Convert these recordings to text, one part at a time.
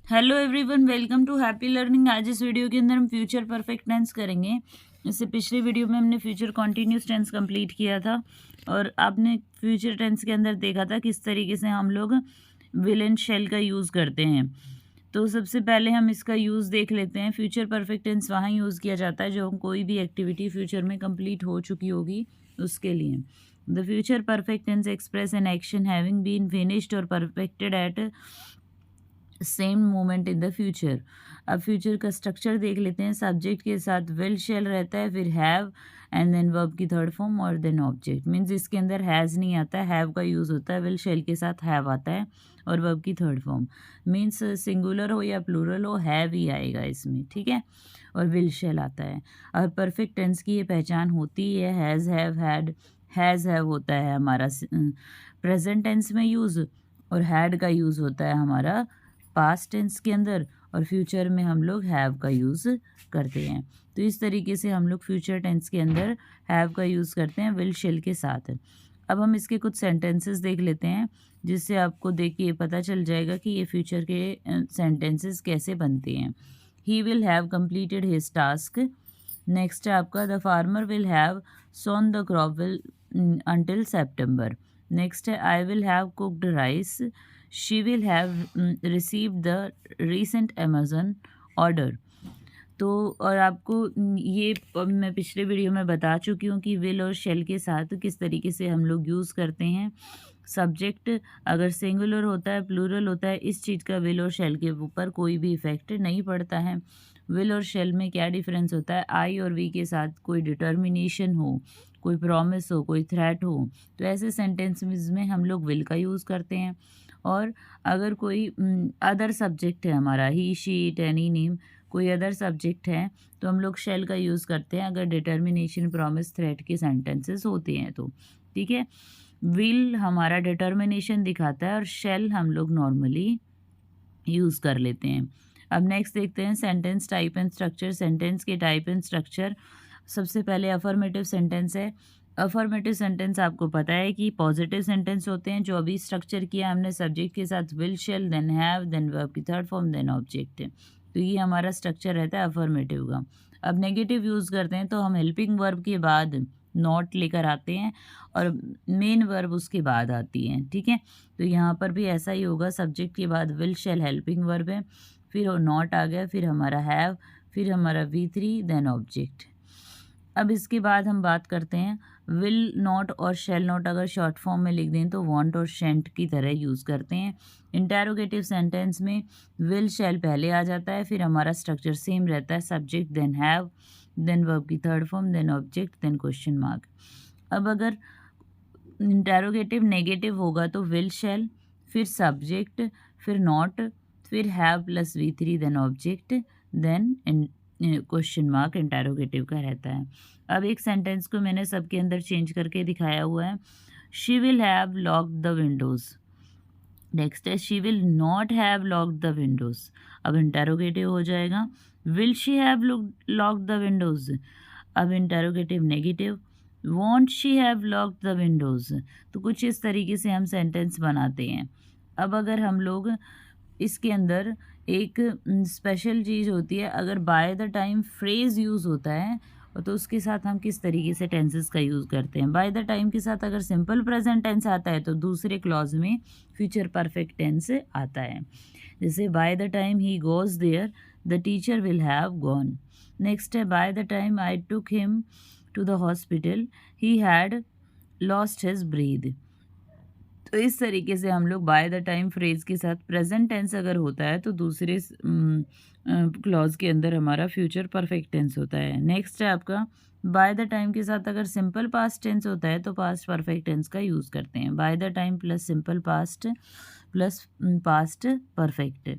Hello everyone, welcome to happy learning. आज इस video के अंदर हम फ्यूचर परफेक्ट टेंस करेंगे। इससे पिछले वीडियो में हमने फ्यूचर कॉन्टिन्यूस टेंस कंप्लीट किया था और आपने फ्यूचर टेंस के अंदर देखा था किस तरीके से हम लोग विल एंड शेल का यूज़ करते हैं। तो सबसे पहले हम इसका यूज़ देख लेते हैं। फ्यूचर परफेक्ट टेंस वहाँ यूज़ किया जाता है जो हम कोई भी एक्टिविटी फ्यूचर में कंप्लीट हो चुकी होगी उसके लिए। The future perfect tense express an action having been finished और perfected at same moment in the future. अब फ्यूचर का स्ट्रक्चर देख लेते हैं। सब्जेक्ट के साथ विल शेल रहता है, फिर हैव एंड देन वर्ब की थर्ड फॉर्म और देन ऑब्जेक्ट। मीन्स इसके अंदर हैज़ नहीं आता है, हैव का यूज़ होता है। विल शेल के साथ हैव आता है और वर्ब की थर्ड फॉर्म। मीन्स सिंगुलर हो या प्लूरल हो, हैव ही आएगा इसमें, ठीक है। और विल शेल आता है। और परफेक्ट टेंस की ये पहचान होती है, has, have, had. Has have होता है हमारा प्रेजेंट टेंस में यूज़ और हैड का यूज़ होता है हमारा पास्ट टेंस के अंदर, और फ्यूचर में हम लोग हैव का यूज़ करते हैं। तो इस तरीके से हम लोग फ्यूचर टेंस के अंदर हैव का यूज़ करते हैं विल शेल के साथ। अब हम इसके कुछ सेंटेंसेस देख लेते हैं जिससे आपको देख के ये पता चल जाएगा कि ये फ्यूचर के सेंटेंसेस कैसे बनते हैं। He will have completed his task. Next है आपका the farmer will have sown the crop will until September. Next है I will have cooked rice. She will have received the recent Amazon order. तो और आपको ये मैं पिछले video में बता चुकी हूँ कि विल और शेल के साथ किस तरीके से हम लोग यूज़ करते हैं। सब्जेक्ट अगर सिंगुलर होता है, प्लूरल होता है, इस चीज़ का विल और शेल के ऊपर कोई भी इफेक्ट नहीं पड़ता है। विल और शेल में क्या डिफरेंस होता है, आई और वी के साथ कोई डिटर्मिनेशन हो, कोई प्रॉमिस हो, कोई थ्रेट हो, तो ऐसे सेंटेंसेस में हम लोग विल का यूज़ करते हैं। और अगर कोई अदर सब्जेक्ट है हमारा, ही, शी, इट, एनी, नेम, कोई अदर सब्जेक्ट है तो हम लोग शेल का यूज़ करते हैं अगर डिटर्मिनेशन, प्रॉमिस, थ्रेट के सेंटेंसेस होते हैं तो, ठीक है। विल हमारा डिटर्मिनेशन दिखाता है और शेल हम लोग नॉर्मली यूज़ कर लेते हैं। अब नेक्स्ट देखते हैं sentence type and structure. Sentence के टाइप एंड स्ट्रक्चर, सबसे पहले अफर्मेटिव सेंटेंस है। अफर्मेटिव सेंटेंस आपको पता है कि पॉजिटिव सेंटेंस होते हैं, जो अभी स्ट्रक्चर किया हमने सब्जेक्ट के साथ will shall then have then verb की थर्ड फॉर्म देन ऑब्जेक्ट। तो ये हमारा स्ट्रक्चर रहता है अफर्मेटिव का। अब नेगेटिव यूज़ करते हैं तो हम हेल्पिंग वर्ब के बाद नॉट लेकर आते हैं और मेन वर्ब उसके बाद आती है, ठीक है। तो यहाँ पर भी ऐसा ही होगा, सब्जेक्ट के बाद विल शेल हेल्पिंग वर्ब है, फिर नॉट आ गया, फिर हमारा हैव, फिर हमारा V3 देन ऑब्जेक्ट। अब इसके बाद हम बात करते हैं विल नॉट और शेल नॉट अगर शॉर्ट फॉर्म में लिख दें तो वांट और शेंट की तरह यूज़ करते हैं। इंटेरोगेटिव सेंटेंस में विल शेल पहले आ जाता है, फिर हमारा स्ट्रक्चर सेम रहता है, subject then have then verb की third form then object then question mark. अब अगर इंटेरोगेटिव नेगेटिव होगा तो विल शेल, फिर सब्जेक्ट, फिर नॉट, फिर have plus V3 then object then question mark interrogative का रहता है। अब एक सेंटेंस को मैंने सबके अंदर चेंज करके दिखाया हुआ है। She will have locked the windows. Next है she will not have locked the windows. अब इंटेरोगेटिव हो जाएगा will she have locked the windows. अब interrogative negative won't she have locked the windows. तो कुछ इस तरीके से हम सेंटेंस बनाते हैं। अब अगर हम लोग इसके अंदर एक स्पेशल चीज़ होती है, अगर bye the time phrase use होता है तो उसके साथ हम किस तरीके से टेंसेस का यूज़ करते हैं। बाय द टाइम के साथ अगर सिंपल प्रेजेंट टेंस आता है तो दूसरे क्लॉज में फ्यूचर परफेक्ट टेंस आता है। जैसे by the time he goes there the teacher will have gone. Next है by the time I took him to the hospital he had lost his breath. तो इस तरीके से हम लोग बाय द टाइम फ्रेज के साथ प्रेजेंट टेंस अगर होता है तो दूसरे क्लॉज के अंदर हमारा फ्यूचर परफेक्ट टेंस होता है। नेक्स्ट है आपका बाय द टाइम के साथ अगर सिंपल पास्ट टेंस होता है तो पास्ट परफेक्ट टेंस का यूज़ करते हैं। By the time plus simple past plus past perfect.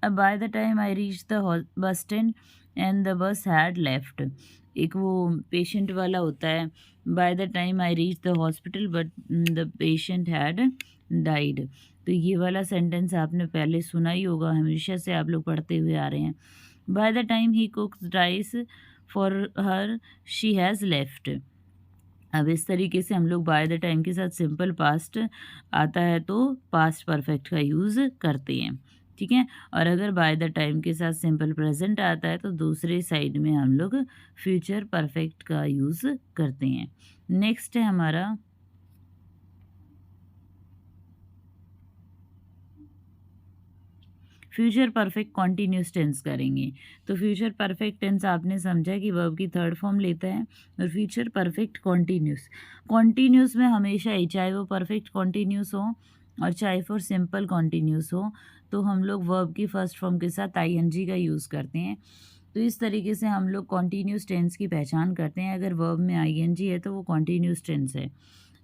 अब by the time I reach the bus stand and the bus had left. एक वो पेशेंट वाला होता है, by the time I reach the hospital but the patient had died. तो ये वाला sentence आपने पहले सुना ही होगा, हमेशा से आप लोग पढ़ते हुए आ रहे हैं। By the time he कुक्स rice for her she has left. अब इस तरीके से हम लोग बाय द टाइम के साथ सिंपल पास्ट आता है तो पास्ट परफेक्ट का यूज़ करते हैं, ठीक है। और अगर बाय द टाइम के साथ सिंपल प्रेजेंट आता है तो दूसरे साइड में हम लोग फ्यूचर परफेक्ट का यूज़ करते हैं। नेक्स्ट है हमारा फ्यूचर परफेक्ट कॉन्टिन्यूस टेंस करेंगे। तो फ्यूचर परफेक्ट टेंस आपने समझा कि वर्ब की थर्ड फॉर्म लेता है। और फ्यूचर परफेक्ट कॉन्टिन्यूस में हमेशा ही, चाहे वो परफेक्ट कॉन्टिन्यूस हो और चाहे फिर सिंपल कॉन्टिन्यूस हो, तो हम लोग वर्ब की फर्स्ट फॉर्म के साथ आईएनजी का यूज़ करते हैं। तो इस तरीके से हम लोग कॉन्टिन्यूस टेंस की पहचान करते हैं। अगर वर्ब में आईएनजी है तो वो कॉन्टिन्यूस टेंस है।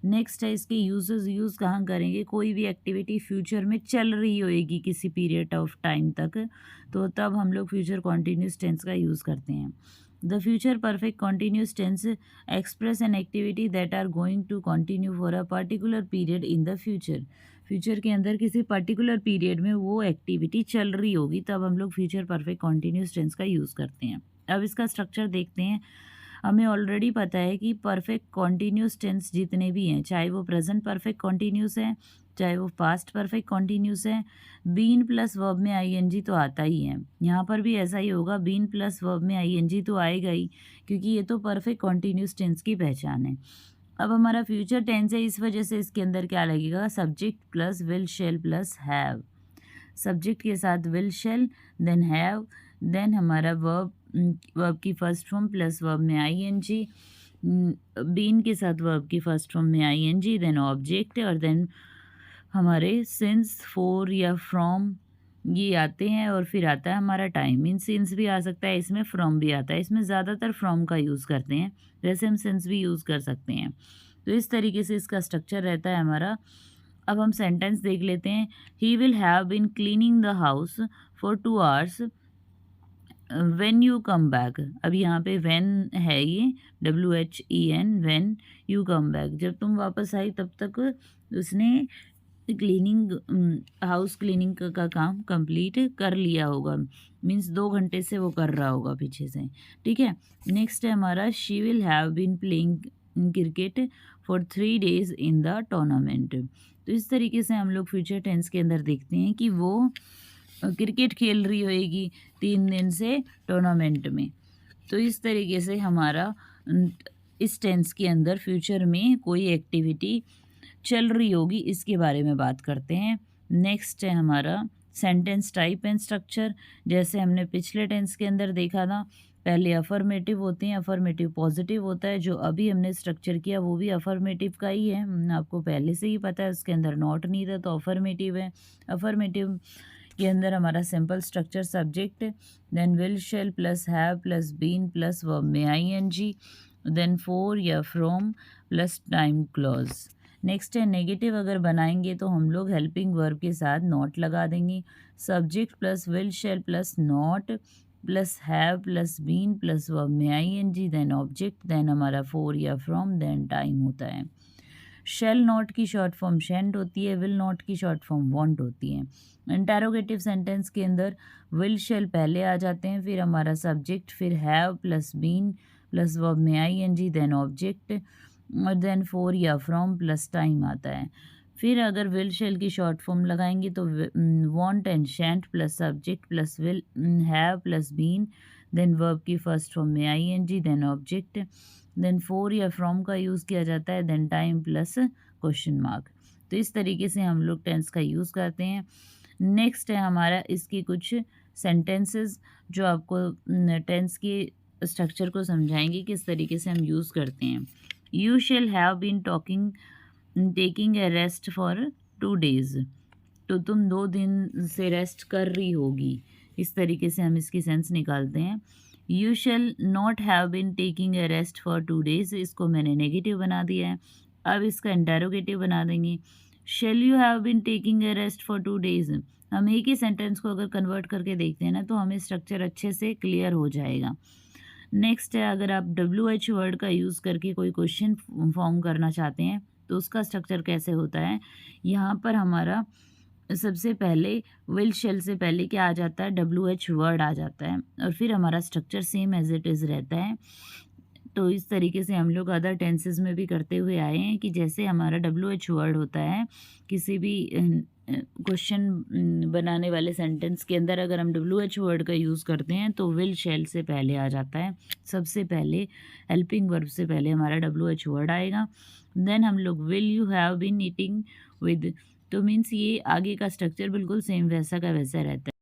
नेक्स्ट है इसके यूज़ कहाँ करेंगे, कोई भी एक्टिविटी फ्यूचर में चल रही होएगी किसी पीरियड ऑफ टाइम तक, तो तब हम लोग फ्यूचर कॉन्टिन्यूस टेंस का यूज़ करते हैं। The future perfect continuous tense express an activity that are going to continue for a particular period in the future. Future के अंदर किसी पर्टिकुलर पीरियड में वो एक्टिविटी चल रही होगी, तब हम लोग फ्यूचर परफेक्ट कॉन्टिन्यूस टेंस का यूज़ करते हैं। अब इसका स्ट्रक्चर देखते हैं। हमें ऑलरेडी पता है कि परफेक्ट कॉन्टिन्यूस टेंस जितने भी हैं, चाहे वो प्रेजेंट परफेक्ट कॉन्टिन्यूस है, चाहे वो पास्ट परफेक्ट कॉन्टिन्यूस है, बीन प्लस वर्ब में आईएनजी तो आता ही है। यहाँ पर भी ऐसा ही होगा, बीन प्लस वर्ब में आईएनजी तो आएगा ही, क्योंकि ये तो परफेक्ट कॉन्टिन्यूस टेंस की पहचान है। अब हमारा फ्यूचर टेंस है, इस वजह से इसके अंदर क्या लगेगा, subject plus will shall plus have. Subject के साथ will shall, then have, then हमारा वर्ब की फर्स्ट फॉर्म प्लस वर्ब में आईएनजी, बीन के साथ वर्ब की फर्स्ट फॉर्म में आईएनजी, देन ऑब्जेक्ट, और देन हमारे सिंस, फॉर या फ्रॉम ये आते हैं। और फिर आता है हमारा टाइम। इन सिंस भी आ सकता है, इसमें फ्रॉम भी आता है। इसमें ज़्यादातर फ्रॉम का यूज़ करते हैं, वैसे हम सिंस भी यूज़ कर सकते हैं। तो इस तरीके से इसका स्ट्रक्चर रहता है हमारा। अब हम सेंटेंस देख लेते हैं। He will have been cleaning the house for 2 hours when you come back. अब यहाँ पे व्हेन है, ये WHEN, when you come back, जब तुम वापस आई तब तक उसने क्लीनिंग, हाउस क्लीनिंग का काम कंप्लीट कर लिया होगा। मीन्स 2 घंटे से वो कर रहा होगा पीछे से, ठीक है। नेक्स्ट है हमारा, she will have been playing cricket for 3 days in the tournament. तो इस तरीके से हम लोग फ्यूचर टेंस के अंदर देखते हैं कि वो क्रिकेट खेल रही होएगी 3 दिन से टूर्नामेंट में। तो इस तरीके से हमारा इस टेंस के अंदर फ्यूचर में कोई एक्टिविटी चल रही होगी, इसके बारे में बात करते हैं। नेक्स्ट है हमारा सेंटेंस टाइप एंड स्ट्रक्चर। जैसे हमने पिछले टेंस के अंदर देखा था, पहले अफर्मेटिव होते हैं, अफर्मेटिव पॉजिटिव होता है। जो अभी हमने स्ट्रक्चर किया वो भी अफर्मेटिव का ही है, आपको पहले से ही पता है। उसके अंदर नॉट नहीं था तो अफर्मेटिव है। अफर्मेटिव के अंदर हमारा simple structure, subject, then will shall plus have plus been plus verb में आईएनजी, देन फॉर या from plus time clause. Next है नेगेटिव। अगर बनाएंगे तो हम लोग हेल्पिंग वर्ब के साथ नॉट लगा देंगे। Subject plus will shall plus not plus have plus been plus verb में आईएनजी, देन ऑब्जेक्ट, देन हमारा फॉर या फ्रॉम, देन टाइम होता है। शेल नॉट की शॉर्ट फॉर्म शेंट होती है, विल नॉट की शॉर्ट फॉर्म वॉन्ट होती है। इंटरोगेटिव सेंटेंस के अंदर विल शेल पहले आ जाते हैं, फिर हमारा सब्जेक्ट, फिर have plus been plus verb में आईएनजी, देन ऑब्जेक्ट, और देन फॉर या फ्रॉम प्लस टाइम आता है। फिर अगर विल शेल की शॉर्ट फॉर्म लगाएंगे तो won't and shan't plus subject plus will have plus been, then verb की फर्स्ट फॉर्म में ING, then object, then for या फ्रॉम का यूज़ किया जाता है, then time plus question mark. तो इस तरीके से हम लोग टेंस का यूज़ करते हैं। नेक्स्ट है हमारा इसकी कुछ सेंटेंसेस जो आपको टेंस के स्ट्रक्चर को समझाएंगे किस तरीके से हम यूज़ करते हैं। You shall have been taking a rest for 2 days। तो तुम 2 दिन से रेस्ट कर रही होगी, इस तरीके से हम इसकी सेंस निकालते हैं। You shall not have been taking a rest for 2 days, इसको मैंने नेगेटिव बना दिया है। अब इसका इंटरोगेटिव बना देंगे। Shall you have been taking a rest for 2 days। हम एक ही सेंटेंस को अगर कन्वर्ट करके देखते हैं ना तो हमें स्ट्रक्चर अच्छे से क्लियर हो जाएगा। नेक्स्ट है, अगर आप WH वर्ड का यूज़ करके कोई क्वेश्चन फॉर्म करना चाहते हैं तो उसका स्ट्रक्चर कैसे होता है। यहाँ पर हमारा सबसे पहले विल शेल से पहले क्या आ जाता है, WH वर्ड आ जाता है, और फिर हमारा structure same as it is रहता है। तो इस तरीके से हम लोग अदर टेंसेस में भी करते हुए आए हैं कि जैसे हमारा WH वर्ड होता है किसी भी क्वेश्चन बनाने वाले सेंटेंस के अंदर, अगर हम WH वर्ड का यूज़ करते हैं तो विल शैल से पहले आ जाता है। सबसे पहले हेल्पिंग वर्ब से पहले हमारा WH वर्ड आएगा। देन हम लोग will you have been eating with, तो मीन्स ये आगे का स्ट्रक्चर बिल्कुल सेम वैसा का वैसा रहता है।